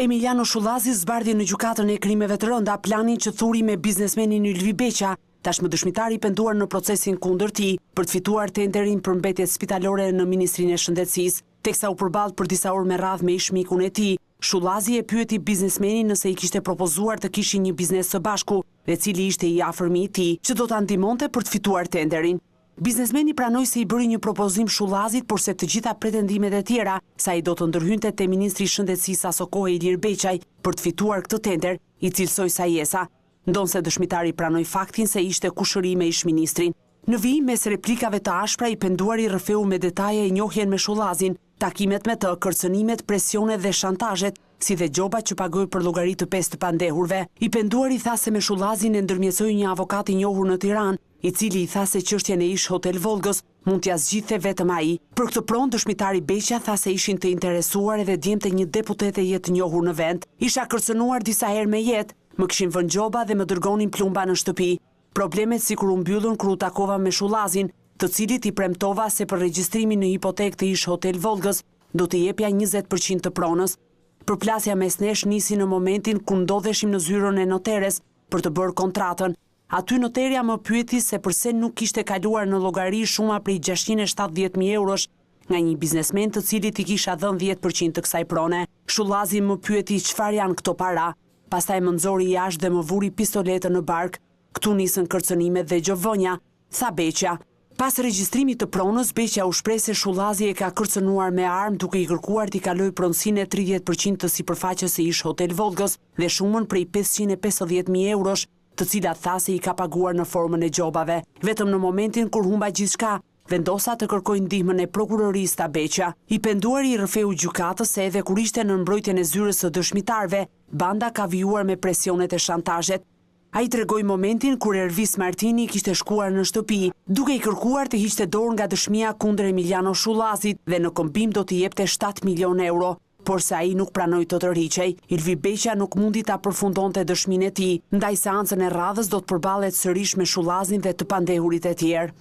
Emiliano Shullazi zbardhi në gjykatën e krimeve të rënda planin që thuri me biznesmenin Ylvi Beqa, tashmë dëshmitari penduar në procesin kundër tij për të fituar tenderin për mbetjet spitalore në Ministrinë e Shëndetësisë, teksa u përballë për disa orë me radhë me ish-mikun e tij. Shullazi e pyeti biznesmenin nëse i kishte propozuar të kishin një biznes së bashku dhe cili ishte i afërmi i tij që do ta ndihmonte për të fituar tenderin. Biznesmeni pranoi se i bëri një propozim Shullazit, por se të gjitha pretendimet e tjera sa i do të ndërhynte te Ministri i Shëndetësisë aso kohë Ilir Beqaj për të fituar këtë tender, i cilësoi sajesa, ndonse dëshmitari pranoi faktin se ishte kushëri me ish-ministrin. Në vijim mes replikave të ashpra, i penduari rrëfeu me detaje e njohjen me Shullazin, takimet me të, kërcënimet, presionet dhe shantazhet, si dhe gjobat që pagoi për llogari të 5 të pandehurve. I penduari tha se me Shullazin e ndërmjetësoi një avokat i njohur në Tiranë, i cili i tha se çështjen e ish Hotel Volgës mund t'ia zgjidhte vetëm ai. Për këtë pronë dëshmitari Beqa tha se ishin të interesuar edhe djemtë një deputete jetë njohur në vend. Isha kërcënuar disa herë me jetë, më kishin vënë gjoba dhe më dërgonin plumba në shtëpi. Problemet sikur u mbyllën kur u takova me Shullazin, të cilit i premtova se për regjistrimin në hipotekë të ish Hotel Volgës do t'i jepja 20% të pronës. Përplasja mes nesh nisi në momentin kur ndodheshim në zyrën e noteres për të bërë kontratën. Aty noterja më pyeti se përse nuk kishte kaluar në llogari shuma prej 670.000 eurosh nga një biznesmen të cilit i kisha dhënë 10% të kësaj prone. Shullazi më pyeti çfarë janë këto para, pastaj më nxori jashtë dhe më vuri pistoletën në bark. Këtu nisën kërcënimet dhe gjovonja, tha Beqa. Pas regjistrimit të pronës, Beqa u shpreh se Shullazi e ka kërcënuar me armë duke i kërkuar t'i kalojë pronësinë e 30% të sipërfaqes së ish Hotel Volgës dhe shumën prej 550.000 eurosh, të cilat tha se i ka paguar në formën e gjobave. Vetëm në momentin kur humba gjithçka, vendosa të kërkoj ndihmën e prokurorisë, tha Beqa. I penduari i rrëfeu gjykatës se edhe kur ishte në mbrojtjen e zyrës së dëshmitarëve, banda ka vijuar me presionet e shantazhet. Ai tregoi momentin kur Ervis Martini kishte shkuar në shtëpi, duke i kërkuar të hiqte dorë nga dëshmia kundër Emiliano Shullazit dhe në këmbim do t'i jepte 7 milion euro. Por se ai nuk pranoi të tërhiqej, Ylvi Beqa nuk mundi ta përfundonte dëshminë e tij, ndaj seancën e radhës do të përballet sërish me Shullazin dhe të pandehurit e tjerë.